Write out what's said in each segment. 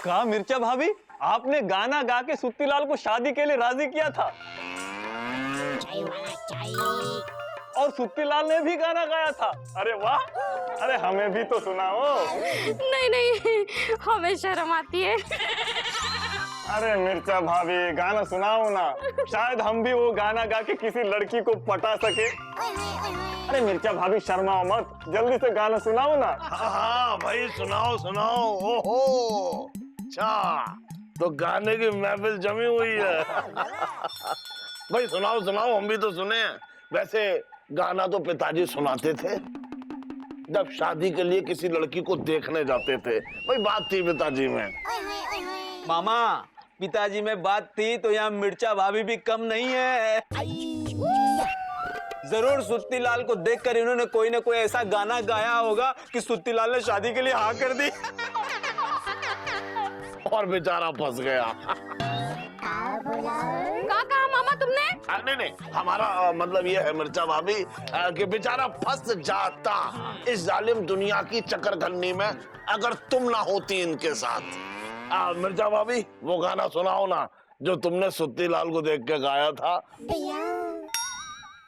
कहा मिर्चा भाभी, आपने गाना गा के सुत्तीलाल को शादी के लिए राजी किया था और सुत्तीलाल ने भी गाना गाया था। अरे वाह, अरे हमें भी तो सुनाओ। नहीं नहीं, हमें शर्म आती है। अरे मिर्चा भाभी, गाना सुनाओ ना, शायद हम भी वो गाना गा के किसी लड़की को पटा सके। अरे मिर्चा भाभी शर्माओ मत, जल्दी से गाना सुनाओ ना। हाँ भाई सुनाओ सुनाओ। ओहो, अच्छा तो गाने की महफिल जमी हुई है। भाई सुनाओ सुनाओ, हम भी तो सुने। वैसे गाना तो पिताजी सुनाते थे जब शादी के लिए किसी लड़की को देखने जाते थे। भाई बात थी पिताजी में। मामा, पिताजी में बात थी तो यहाँ मिर्चा भाभी भी कम नहीं है। जरूर सुत्तीलाल को देखकर इन्होंने कोई ना कोई ऐसा गाना गाया होगा कि सुत्तीलाल ने शादी के लिए हाँ कर दी और बेचारा फंस गया। क्या कहा मामा तुमने? नहीं नहीं, हमारा मतलब ये है मिर्चा भाभी कि बेचारा फंस जाता इस जालिम दुनिया की चक्करघन्नी में अगर तुम ना होती इनके साथ। मिर्चा भाभी वो गाना सुनाओ ना जो तुमने सुत्तीलाल को देख के गाया था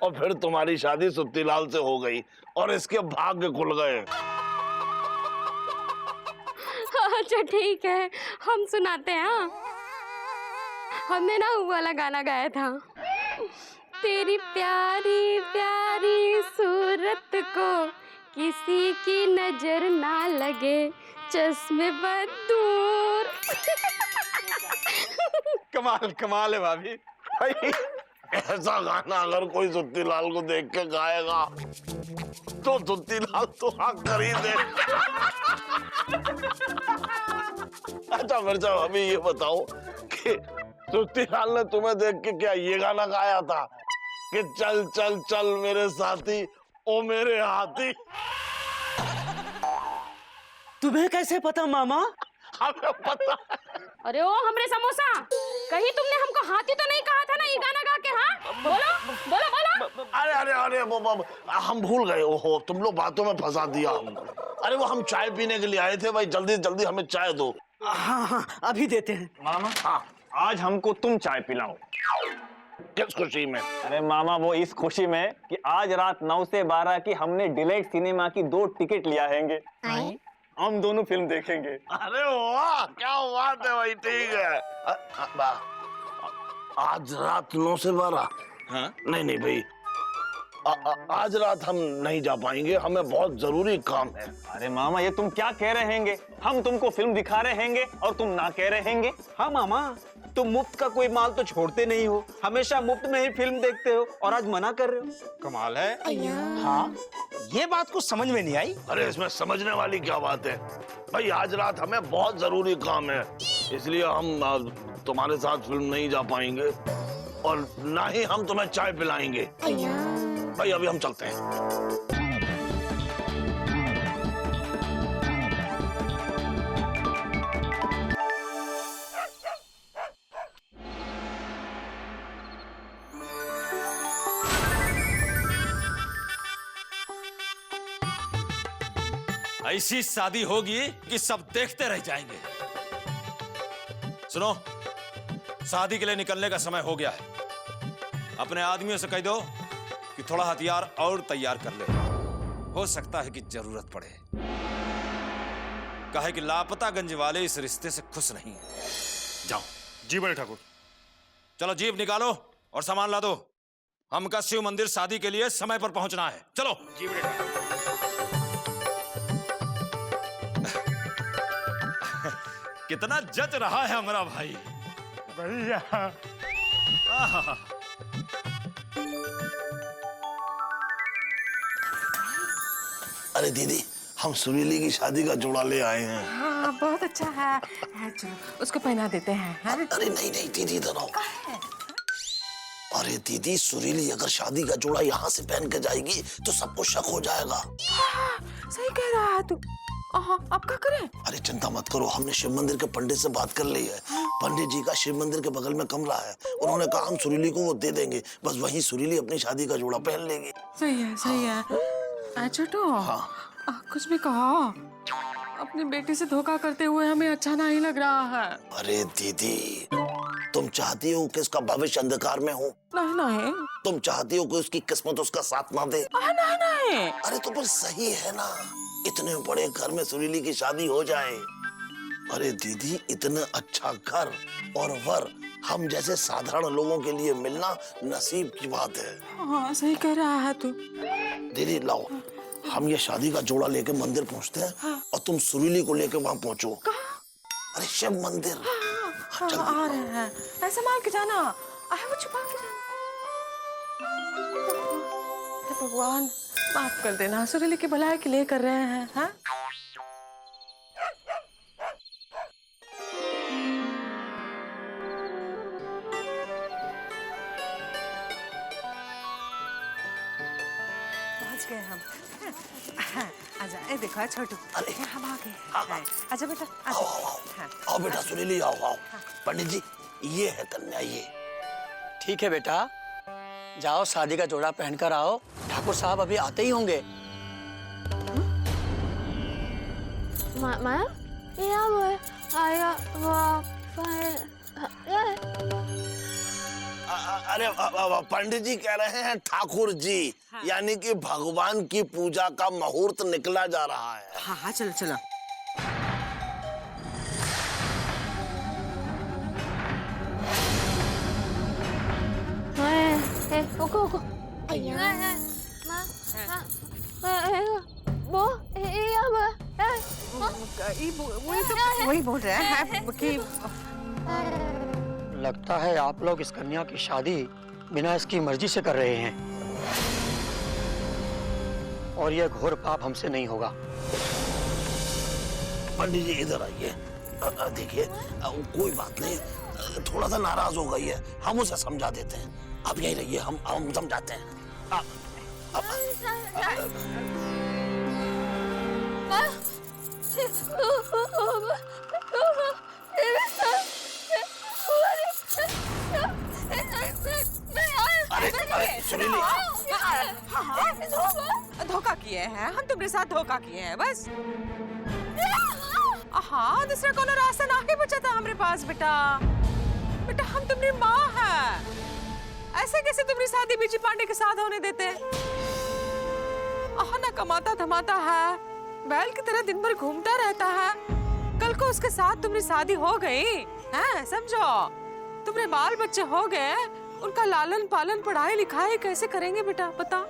और फिर तुम्हारी शादी सुत्तीलाल से हो गई और इसके भाग्य खुल गए। अच्छा ठीक है, हम सुनाते हैं। हमने ना वो वाला गाना गाया था। तेरी प्यारी प्यारी सूरत को किसी की नजर ना लगे, चश्मे पर दूर। कमाल कमाल है भाभी। भाई ऐसा गाना अगर कोई सुत्तीलाल को देख के गाएगा तो सुत्तीलाल तो हाँ कर ही दे। अच्छा मिर्चा भाभी ये बताओ कि सुत्तीलाल ने तुम्हें देख के क्या ये गाना गाया था कि चल चल चल मेरे साथी ओ मेरे हाथी? तुम्हें कैसे पता मामा? हमें पता। अरे ओ हमरे समोसा, कहीं तुमने हमको हाथी तो नहीं कहा था ना ये गाना गा के? हाँ बोलो बोलो बोलो। अरे अरे अरे वो हम भूल गए। ओहो, तुम लोग बातों में फंसा दिया हम। अरे वो हम चाय पीने के लिए आए थे भाई, जल्दी जल्दी हमें चाय दो। हाँ हाँ अभी देते हैं। मामा हाँ आज हमको तुम चाय पिलाओ। किस खुशी में? अरे मामा वो इस खुशी में कि आज रात 9 से 12 की हमने डिलाइट सिनेमा की 2 टिकट लिया हैंगे। हम दोनों फिल्म देखेंगे। अरे वाह क्या बात है भाई, ठीक है। आज रात 9 से 12? हाँ? नहीं नहीं भाई, आज रात हम नहीं जा पाएंगे, हमें बहुत जरूरी काम है। अरे मामा ये तुम क्या कह रहे हैंगे? हम तुमको फिल्म दिखा रहे हैंगे और तुम ना कह रहे हैंगे। हाँ मामा, तुम मुफ्त का कोई माल तो छोड़ते नहीं हो, हमेशा मुफ्त में ही फिल्म देखते हो और आज मना कर रहे हो। कमाल है। हाँ ये बात कुछ समझ में नहीं आई। अरे इसमें समझने वाली क्या बात है भाई, आज रात हमें बहुत जरूरी काम है, इसलिए हम तुम्हारे साथ फिल्म नहीं जा पाएंगे और ना ही हम तुम्हें चाय पिलाएंगे। भाई अभी हम चलते हैं। ऐसी शादी होगी कि सब देखते रह जाएंगे। सुनो, शादी के लिए निकलने का समय हो गया है। अपने आदमियों से कह दो कि थोड़ा हथियार और तैयार कर ले, हो सकता है कि जरूरत पड़े। कहे कि लापतागंज वाले इस रिश्ते से खुश नहीं है। जाओ। जी बड़े ठाकुर। चलो जीप निकालो और सामान ला दो, हमका शिव मंदिर शादी के लिए समय पर पहुंचना है। चलो। जी बड़े ठाकुर। कितना जच रहा है हमारा भाई। भैया अरे दीदी, हम सुरीली की शादी का जोड़ा ले आए हैं। हाँ बहुत अच्छा है, चलो उसको पहना देते हैं। हाँ? अरे नहीं नहीं दीदी, इधर आओ। अरे दीदी, सुरीली अगर शादी का जोड़ा यहाँ से पहन के जाएगी तो सबको शक हो जाएगा। हाँ, सही कह रहा है तू। अब क्या करें? अरे चिंता मत करो, हमने शिव मंदिर के पंडित से बात कर ली है। पंडित जी का शिव मंदिर के बगल में कमरा है, उन्होंने कहा हम सुरीली को वो दे देंगे, बस वहीं सुरीली अपनी शादी का जोड़ा पहन लेगी। सही है, सही है। छोटू, हाँ कुछ भी कहो। अपनी बेटी से धोखा करते हुए हमें अच्छा नहीं लग रहा है। अरे दीदी, तुम चाहती हो कि उसका भविष्य अंधकार में हो? नहीं नहीं तुम चाहती हो कि उसकी किस्मत उसका साथ ना दे? नहीं नहीं। अरे तो पर सही है ना, इतने बड़े घर में सुरीली की शादी हो जाए। अरे दीदी, इतना अच्छा घर और वर हम जैसे साधारण लोगों के लिए मिलना नसीब की बात है। हाँ सही कह रहा है तू। दीदी लाओ, हम ये शादी का जोड़ा लेके मंदिर पहुंचते हैं। हाँ। और तुम सुरीली को लेके वहां पहुंचो। अरे शिव मंदिर। हाँ, आ रहे हैं। ऐसे मार के जाना, वो छुपा के जाना। हे भगवान, माफ कर देना, सुरीली की भलाई के लिए कर रहे हैं। हाँ? पहुंच गए हम। हाँ, आजा, ये देखो छोटू। अरे, हम आ गए। हाँ। हाँ, आजा बेटा, आओ आजा। आओ आओ, हाँ। आओ बेटा सुरीली, आओ आओ। पंडित जी, ये है कन्या, ये। ठीक है बेटा, जाओ शादी का जोड़ा पहनकर आओ। ठाकुर साहब अभी आते ही होंगे। माया ये आया अरे पंडित जी कह रहे हैं ठाकुर जी। हाँ। यानी कि भगवान की पूजा का मुहूर्त निकला जा रहा है। हाँ हाँ, चलो चलो। ओको वही बोल रहे हैं कि लगता है आप लोग इस कन्या की शादी बिना इसकी मर्जी से कर रहे हैं, और यह घोर पाप हमसे नहीं होगा। पंडित जी इधर आइए। देखिए, कोई बात नहीं, थोड़ा सा नाराज हो गई है, हम उसे समझा देते हैं। आप यही रहिए, हम समझाते हैं। अरे सुनीली, धोखा किए हैं हम, तुम्हारे साथ धोखा किए हैं बस। हाँ, दूसरा कोनो रास्ता ना ही बचा था हमारे पास। बेटा बेटा, हम तुम्हारी माँ है, ऐसे कैसे तुम्हारी शादी बीजी पांडे के साथ होने देते? ना कमाता धमाता है, बैल की तरह दिन भर घूमता रहता है। कल को उसके साथ तुम्हारी शादी हो गई है, समझो, तुम्हारे बाल बच्चे हो गए, उनका लालन पालन पढ़ाई लिखाई कैसे करेंगे बेटा, बता?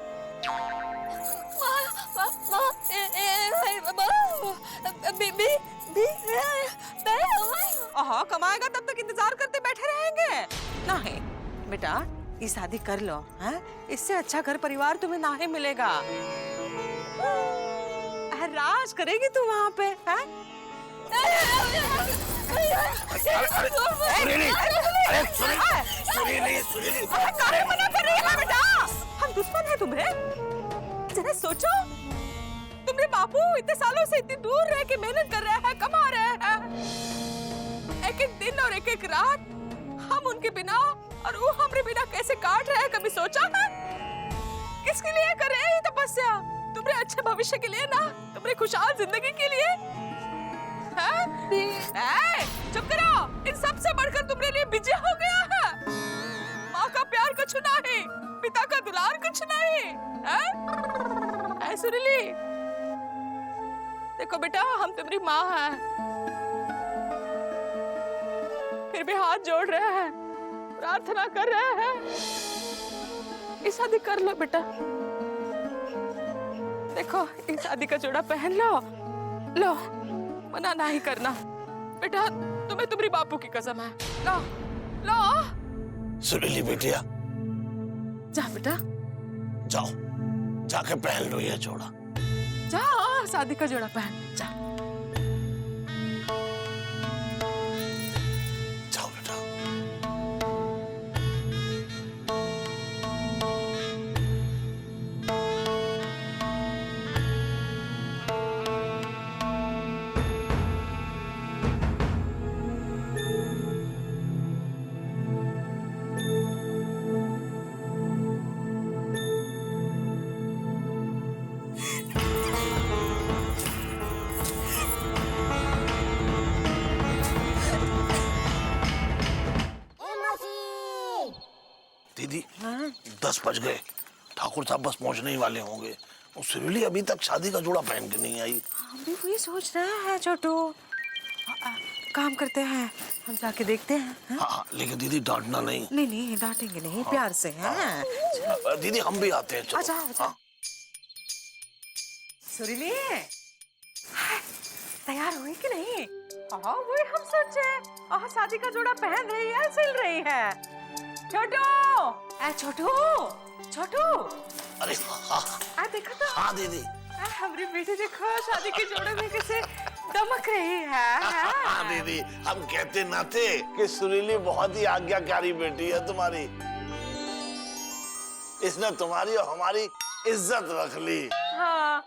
कमाएगा तब तक इंतजार करते बैठे रहेंगे? नहीं बेटा, ये शादी कर लो, हैं? इससे अच्छा घर परिवार तुम्हें ना ही मिलेगा। राज करेगी तू वहाँ पे, हैं? मना कर रही है बेटा, हम दुश्मन है तुम्हें? जरा सोचो, तुम्हारे बापू इतने सालों से इतनी दूर रह के मेहनत कर रहे हैं, कमा रहे हैं, एक एक दिन और एक एक रात हम उनके बिना और वो हमारे बिना कैसे काट रहे हैं, कभी सोचा है? किसके लिए कर रहे हैं ये तपस्या? तुम्हारे अच्छे भविष्य के लिए ना, तुम्हारी खुशहाल जिंदगी के लिए। चुप करो, इन सब से बढ़कर तुम्हारे लिए विजय हो गया है। माँ का प्यार कुछ नहीं, पिता का दुलार कुछ नहीं। सुरीली, देखो बेटा, हम तुम्हारी माँ हैं, फिर भी हाथ जोड़ रहे हैं, प्रार्थना कर रहे हैं, इस शादी कर लो बेटा। देखो, इस शादी का जोड़ा पहन लो, लो, मना नहीं करना बेटा, तुम्हें तुम्हारी बापू की कसम है, लो लो। सुरीली बेटिया, जा बेटा, जाओ, जाके पहन लो ये जोड़ा। जा, शादी का जोड़ा पहन, जा। जाओ बेटा। दीदी 10 बज गए, ठाकुर साहब बस पहुंचने ही वाले होंगे। और सुरीली अभी तक शादी का जोड़ा पहन के नहीं आई। हम भी वही सोच रहे हैं छोटू। काम करते हैं, हम जाके देखते हैं। हाँ, लेकिन दीदी डांटना नहीं। नहीं नहीं डांटेंगे नहीं, प्यार से हैं। दीदी हम भी आते हैं, चलो। आजा आजा। सुरीली तैयार हुई कि नहीं? हाँ वही हम सोचे। शादी का जोड़ा पहन रही है, सिल रही है। छोटू छोटू छोटू, अरे हाँ देखो तो। हाँ दीदी। हमारी बेटी देखो शादी के जोड़े में कैसे दमक रही है। हाँ दीदी, हम कहते ना थे कि सुरीली बहुत ही आज्ञाकारी बेटी है तुम्हारी। इसने तुम्हारी और हमारी इज्जत रख ली। हाँ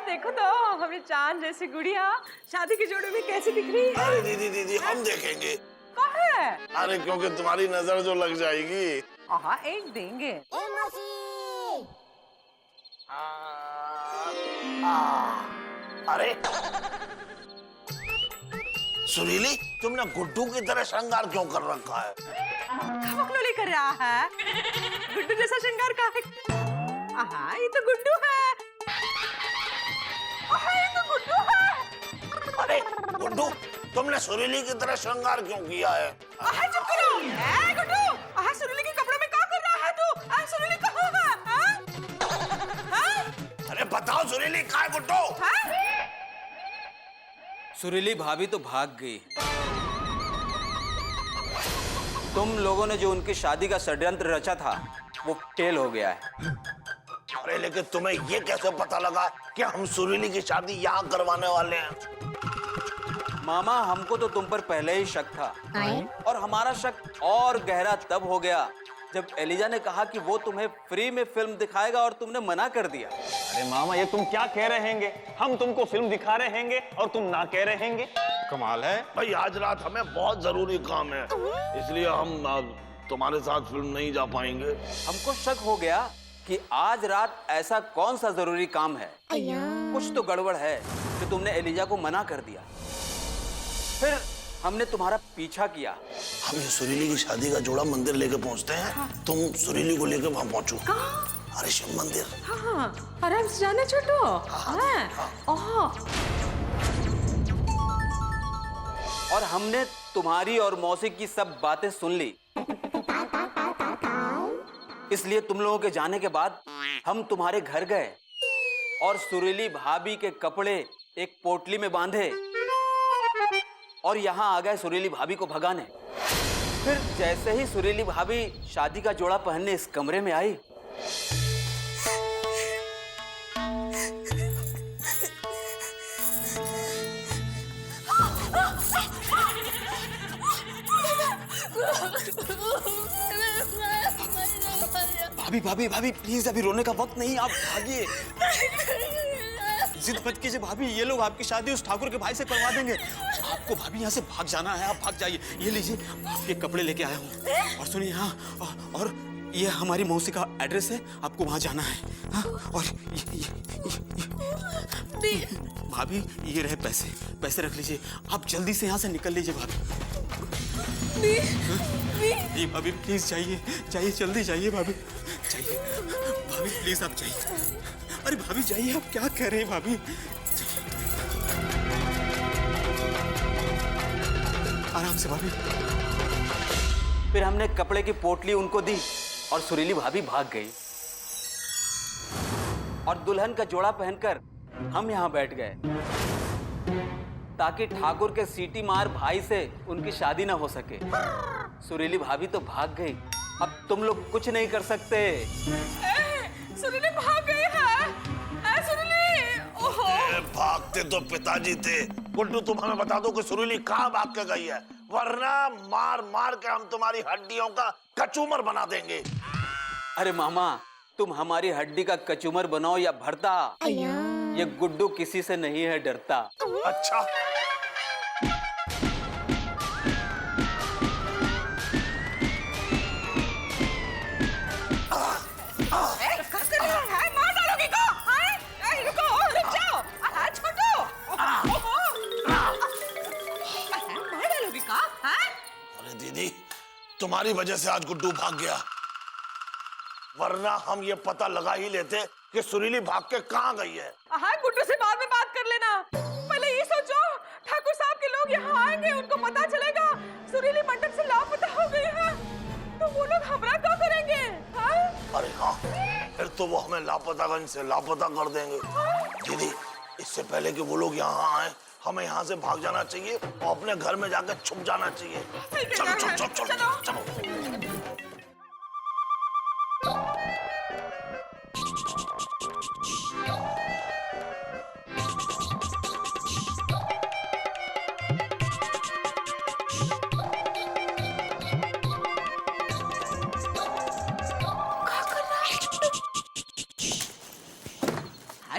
देखो तो हमें चांद जैसी गुड़िया शादी के जोड़े में कैसी दिख रही है। अरे दीदी दीदी हम देखेंगे। कहाँ है? अरे क्योंकि तुम्हारी नजर जो लग जाएगी। एक देंगे। अरे सुरीली, तुमने गुड्डू की तरह श्रृंगार क्यों कर रखा है? खमकलोली कर रहा है। गुड्डू जैसा श्रृंगार का है? ये तो गुड्डू है। ये तो गुड्डू है। अरे गुड्डू, तुमने सुरीली की तरह श्रृंगार क्यों किया है? चुप करो। गुड्डू, सुरीली के कपड़े में क्या कर रहा है तू? सुरीली कहाँ है? अरे बताओ सुरीली कहाँ है गुड्डू? सुरीली भाभी तो भाग गई। तुम लोगों ने जो उनकी शादी का षड्यंत्र रचा था वो फेल हो गया है। अरे लेकिन तुम्हें ये कैसे पता लगा कि हम सुरीली की शादी यहाँ करवाने वाले हैं? मामा, हमको तो तुम पर पहले ही शक था। और हमारा शक और गहरा तब हो गया जब एलिजा ने कहा कि वो तुम्हें फ्री में फिल्म दिखाएगा और तुमने मना कर दिया। अरे मामा ये तुम क्या कह रहे हैंगे? हम तुमको फिल्म दिखा रहे हैंगे और तुम ना कह रहे हैंगे? कमाल है भाई, आज रात हमें बहुत जरूरी काम है, इसलिए हम तुम्हारे साथ फिल्म नहीं जा पाएंगे। हमको शक हो गया कि आज रात ऐसा कौन सा जरूरी काम है, कुछ तो गड़बड़ है कि तुमने एलिजा को मना कर दिया। फिर हमने तुम्हारा पीछा किया। हम ये सुरीली की शादी का जोड़ा मंदिर लेके पहुंचते हैं। तुम सुरीली को लेके वहां पहुंचो। अरे शिव मंदिर। आराम से जाना छोटू। और हमने तुम्हारी और मौसी की सब बातें सुन ली, इसलिए तुम लोगों के जाने के बाद हम तुम्हारे घर गए और सुरीली भाभी के कपड़े एक पोटली में बांधे और यहाँ आ गए सुरीली भाभी को भगाने। फिर जैसे ही सुरीली भाभी शादी का जोड़ा पहनने इस कमरे में आई, भाभी भाभी भाभी प्लीज, अभी रोने का वक्त नहीं, आप भागिए। जिद मत कीजिए भाभी, ये लोग आपकी शादी उस ठाकुर के भाई से करवा देंगे। आपको भाभी यहाँ से भाग जाना है, आप भाग जाइए। ये लीजिए, आपके कपड़े लेके आया हूँ। और सुनिए, हाँ, और ये हमारी मौसी का एड्रेस है, आपको वहाँ जाना है। हाँ, और ये भाभी, ये रहे पैसे, पैसे रख लीजिए। आप जल्दी से यहाँ से निकल लीजिए भाभी। ये भाभी प्लीज जाइए, जाइए, जल्दी जाइए भाभी, जाइए भाभी, प्लीज आप जाइए। अरे भाभी जाइए, आप क्या कह रहे हैं भाभी? आराम से भाभी। फिर हमने कपड़े की पोटली उनको दी और सुरीली भाभी भाग गई और दुल्हन का जोड़ा पहनकर हम यहाँ बैठ गए ताकि ठाकुर के सीटी मार भाई से उनकी शादी ना हो सके। सुरीली भाभी तो भाग गई, अब तुम लोग कुछ नहीं कर सकते। सुरीली भाग गई है। सुरीली, ओहो। भागते तो पिताजी थे। गुड्डू, तुम हमें बता दो कि सुरीली कहाँ भाग के गई है, वरना मार मार के हम तुम्हारी हड्डियों का कचूमर बना देंगे। अरे मामा, तुम हमारी हड्डी का कचूमर बनाओ या भरता, ये गुड्डू किसी से नहीं है डरता। अच्छा, मार डालोगी को? रुको, रुक जाओ। छोटू, मार डालोगी का? अरे दीदी, तुम्हारी वजह से आज गुड्डू भाग गया। वरना हम ये पता लगा ही लेते कि सुरीली भाग के कहाँ गई है। हाँ, गुड्डू से बाद में बात कर लेना। पहले ये सोचो, ठाकुर साहब के लोग यहाँ आएंगे, उनको पता चलेगा सुरीली मंडप से लापता हो गई है, तो वो लोग हमरा क्या करेंगे? हाँ? अरे हाँ, फिर तो वो हमें लापतागंज से लापता कर देंगे। दीदी, इससे पहले कि वो लोग यहाँ आए, हमें यहाँ से भाग जाना चाहिए और अपने घर में जाकर छुप जाना चाहिए। चलो चलो चलो चलो चलो।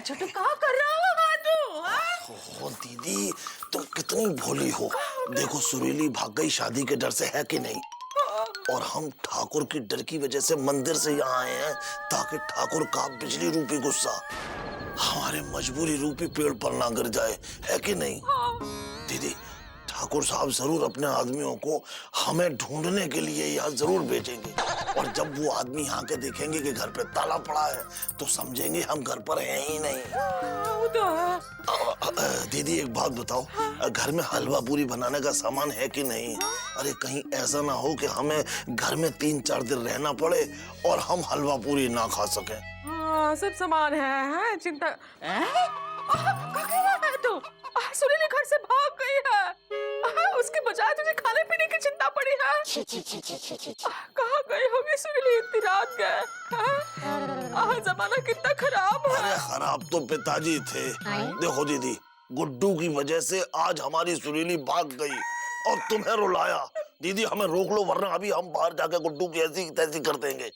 छोटू क्या कर रहा हो तू? हाँ? ओ दीदी, तुम कितनी भोली हो। देखो सुरीली भाग गई शादी के डर से, है कि नहीं? और हम ठाकुर की डर की वजह से मंदिर से यहाँ आए हैं ताकि ठाकुर का बिजली रूपी गुस्सा हमारे मजबूरी रूपी पेड़ पर ना गिर जाए, है कि नहीं? दीदी, ठाकुर साहब जरूर अपने आदमियों को हमें ढूंढने के लिए यहाँ जरूर भेजेंगे, और जब वो आदमी यहाँ के देखेंगे कि घर पे ताला पड़ा है तो समझेंगे हम घर पर हैं ही नहीं। वो तो है। दीदी एक बात बताओ, घर में हलवा पूरी बनाने का सामान है कि नहीं? अरे कहीं ऐसा ना हो कि हमें घर में 3-4 दिन रहना पड़े और हम हलवा पूरी ना खा सकें। हाँ, सब सामान है, चिंता। तो सुरीली घर से भाग गई है, उसके बजाय तुझे खाने पीने की चिंता पड़ी है। कहाँ गई होगी सुरीली इतनी रात गए? जमाना कितना खराब है। अरे खराब तो पिताजी थे। देखो दीदी, गुड्डू की वजह से आज हमारी सुरीली भाग गई और तुम्हें रुलाया। दीदी हमें रोक लो, वरना अभी हम बाहर जाकर गुड्डू की ऐसी तैसी कर देंगे।